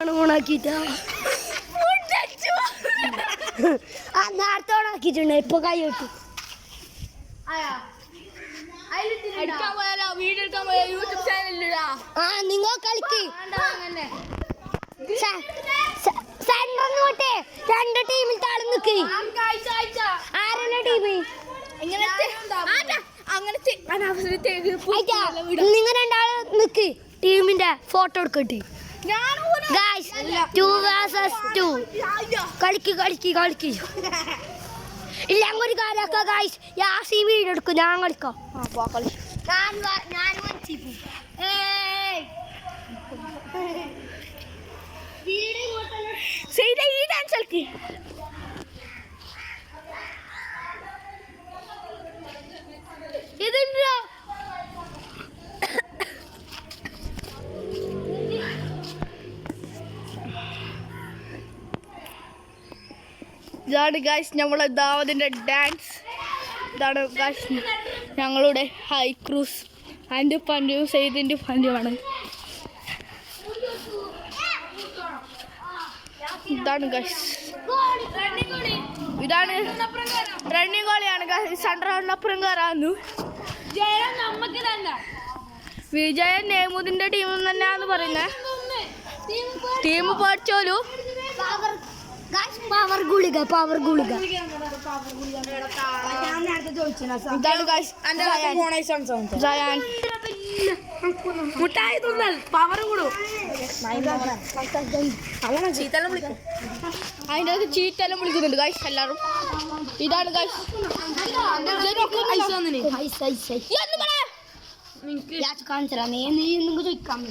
ഓണാക്കിട്ടാ നേരത്തെ ഓണാക്കിട്ടുണ്ട് ഇപ്പൊ കൈ കിട്ടി നിങ്ങൾ കളിക്ക് സെന്ററിന്ന് രണ്ട് ടീമിൽ താളം നിക്ക് ആരല്ലേ ടീം നിങ്ങൾ രണ്ടാള് നിക്ക് ടീമിന്റെ ഫോട്ടോ എടുക്കട്ടെ ഗായ്സ് 2 vs 2 കളിക്ക് ഇല്ല ഒരു കാര്യമൊക്കെ ഗായ്സ് യാസി വീഡിയോ എടുക്കും ഞാൻ കളിക്കാം ഇതാണ് ഗായ്സ് നമ്മളെ ദാവദിൻ്റെ ഡാൻസ്. ഇതാണ് ഗായ്സ് ഞങ്ങളുടെ ഹൈ ക്രൂസ് ആൻഡ് പഞ്ചും സെയ്ദിൻ്റെ പഞ്ചുമാണ്. ഇതാണ് ഗായ്സ് ഇതാണ് റണ്ണിങ് ഗോളിയാണ് ഗായ്സ്. സെൻട്രലിനപ്പുറം കയറാന്നു വിജയൻ നേമുദിൻ്റെ ടീം തന്നെയാന്ന് പറയുന്നത്. ടീം പഠിച്ചോലു പവർ ഗുളിക മുട്ടായി തിന്നൽ പവർ കൂടും. അതിൻ്റെ അത് ചീറ്റെല്ലാം വിളിക്കുന്നുണ്ട് ഗായ്സ് എല്ലാവരും. ഇതാണ് ഗായ്സ് കാണിച്ചാ നീ ചോദിക്കാം.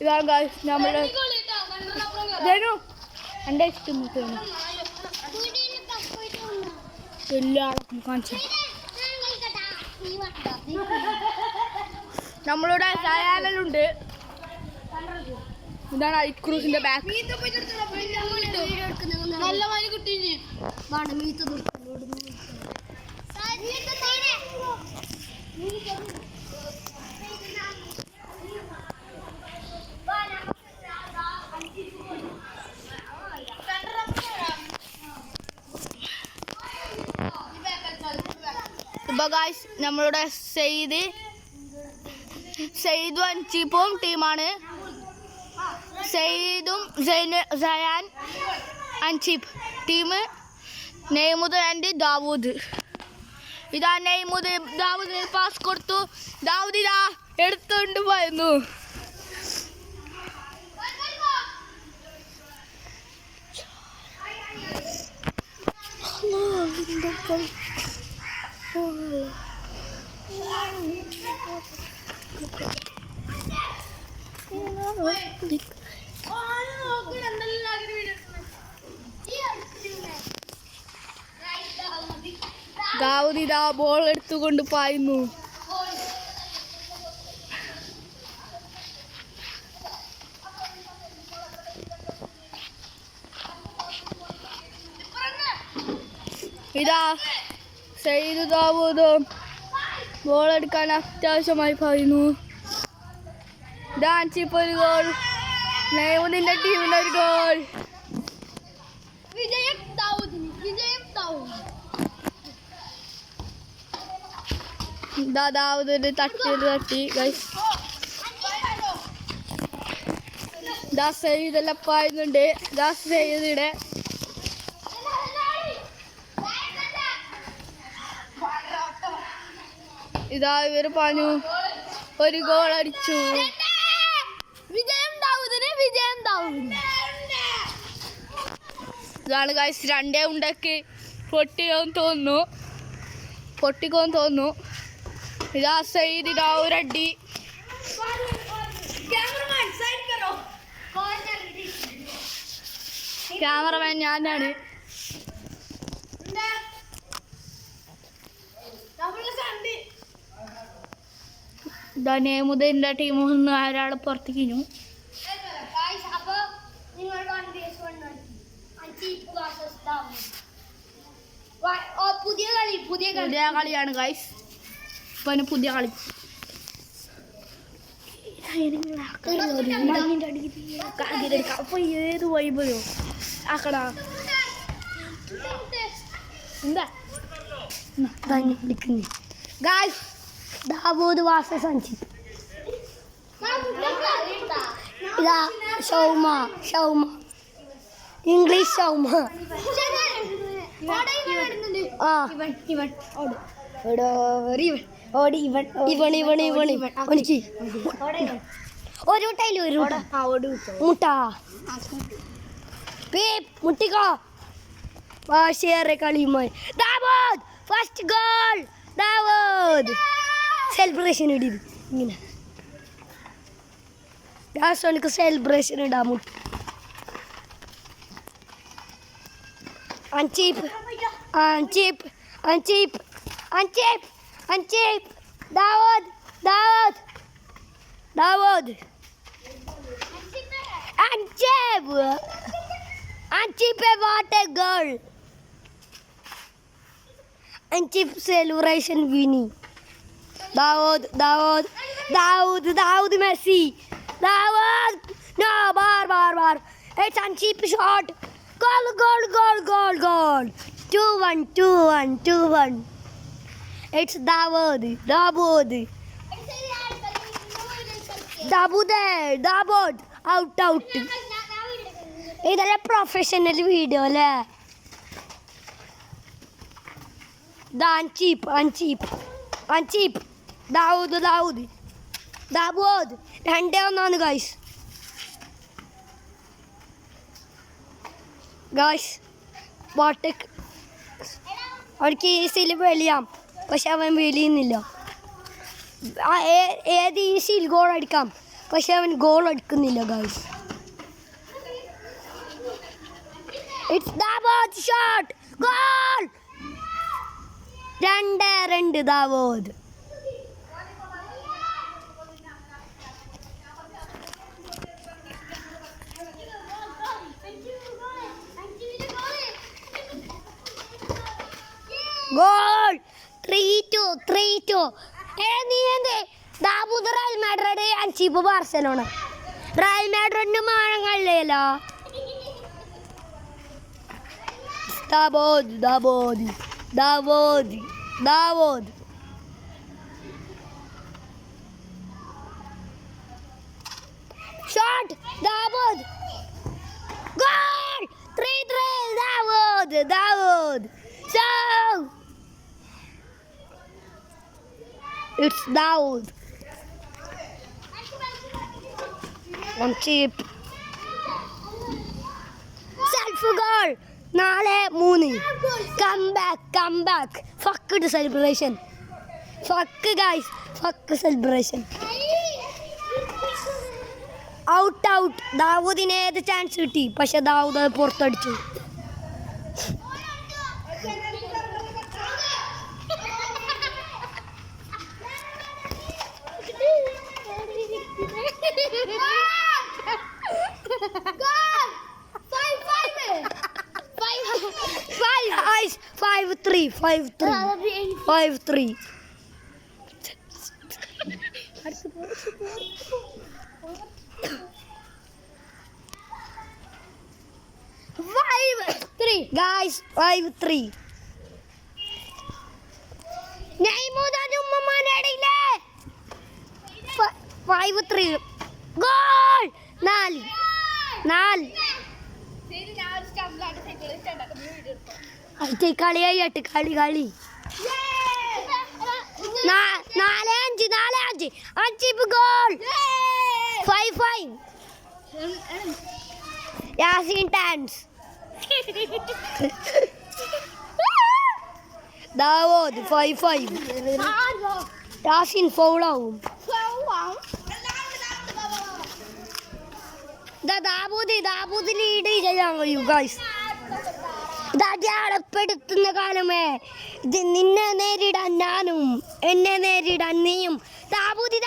ഇതാണ് ഗായ്സ് നമ്മള് എൻ്റെ ഇഷ്ടം എല്ലാവർക്കും കാണിച്ചു. നമ്മളുടെ ചാനലുണ്ട്. ഇതാണ് ഐക്രൂസിന്റെ ബാക്ക്. ഇപ്പൊ ഗായ്സ് നമ്മളുടെ സെയ്ദും അൻചീപ്പും ടീമാണ്. സെയ്ദും സയാൻ അൻചീപ്പ് ടീം. നെയ്മുദ് ആൻഡ് ദാവൂദ്. ഇതാ നെയ്മുദ് ദാവൂദിന് പാസ് കൊടുത്തു. ദാവൂദ് ഇതാ എടുത്തുകൊണ്ട് പോയിരുന്നു. ദാവൂദ് ഇതാ ബോൾ എടുത്തുകൊണ്ട് പായുന്നു. ഇതാ സെയ്ദ് ദാവൂദും ബോൾ എടുക്കാൻ അത്യാവശ്യമായി പായുന്നു. ഡാൻസിപ്പ് ഒരു ഗോൾ. നെയ്മുദിന്റെ ടീമിന് ഒരു ഗോൾ. ദാവൂദിന്റെ തട്ടി ഗൈസ്. സെയ്ദെല്ലാം പായുന്നുണ്ട്. സെയ്ദിടെ ഇതാ ഇവർ പാഞ്ഞു ഒരു ഗോൾ അടിച്ചു. ഇതാണ് ഗൈസ് 2 ഉണ്ടാക്കി പൊട്ടിക്കോന്ന് തോന്നുന്നു. ഇതാ സെയ്ദ് ഇതാ ഒരടി. ക്യാമറമാൻ ഞാനാണ്. നെയ്മുദിന്റെ ടീമിൽ നിന്ന് ഒരാൾ പുറത്തേക്ക് കഴിഞ്ഞു. പുതിയ കളിയാണ് ഗൈസ്. ഇപ്പൊ പുതിയ കളി അപ്പൊ ഏത് വൈബയോ ആക്കട എന്താ ഗായ്സ് ദാവൂദ് വാസസ് അഞ്ചിപ്പ് ഇതാ ഷൗമ ഇംഗ്ലീഷ് ഷൗമ ആ ഒരു മുട്ടയില് ഒരു മുട്ട മുട്ടിക്കോ വാശിയേറെ കളിയുമായി Dawood first goal Dawood celebration ഇടിയത് ഇങ്ങനെ എനിക്ക് സെലിബ്രേഷൻ ഇടാൻ മുട്ട അഞ്ചീപ്പ് Dawood Anchipe, what a girl! Anchipe celebration winning. Dawood Messi. Dawood! No, bar. It's Anchipe shot. Goal. 2-1. It's Dawood. Out. ഇതല്ല പ്രൊഫഷണൽ വീഡിയോ അല്ലേ അഞ്ചീപ്പ് ദാവൂദ് 2-1 ഗായ്സ് ബോട്ടക് അവർക്ക് ഈസിയിൽ വെളിയാം പക്ഷെ അവൻ വെളിയുന്നില്ല ഏത് ഈസിയിൽ ഗോൾ അടിക്കാം പക്ഷെ അവൻ ഗോൾ അടിക്കുന്നില്ല guys It's Dawood shot! Goal! 2 Dawood. Goal! 3-2. Dawood Real Madrid and Chipo Barcelona. Real Madrid മാനങ്ങളില്ലല്ലോ Dawood. Shot. Dawood. Goal. 3-3. Dawood. So it's Dawood. One chip. Self goal. 4-3. Come back. Fuck the celebration. Fuck guys. Fuck celebration. Out. ദാവൂദിനെ ഏത് chance കിട്ടി പക്ഷെ Dawood പുറത്തടിച്ചു Guys, 5-3. 5-3. Guys, 5-3. ഉമ്മമാരടിയില്ലേ 5-3. Goal 4 കളി 4-5 അഞ്ചിപ്പ് goal 5-5 Yasin ടാൻസ് Dawood 5-5 Yasin ഫൗളാവും Dawood lead ചെയ്യാൻ കഴിയും guys അടപ്പെടുത്തുന്ന കാലമേ ഇത് നിന്നെ നേരിടാൻ ഞാനും എന്നെ നേരിടാൻ നീയും ദാവൂദ്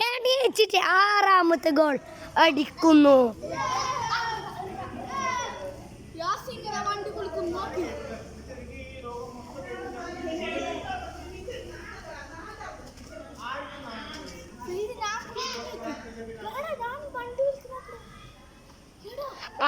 എണീച്ചിട്ട് 6ാമത്തെ ഗോൾ അടിക്കുന്നു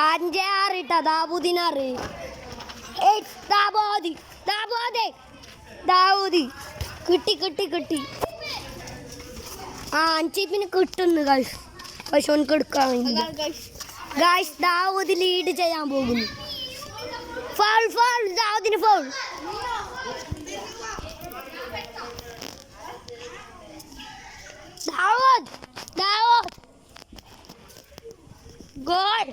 5-6 ഇട്ടാ ദാവൂദിനാറ്. ദാവൂദി കിട്ടി. ആ അഞ്ചിപ്പിന് കിട്ടുന്നു ഗൈസ്. പക്ഷെ ഓനക്ക് എടുക്കാൻ വേണ്ടി ഗൈസ് ദാവൂദ് ലീഡ് ചെയ്യാൻ പോകുന്നു. ഫൗൾ ദാവൂദിന് ഫൗൾ. ദാവൂദ് ഗോൾ.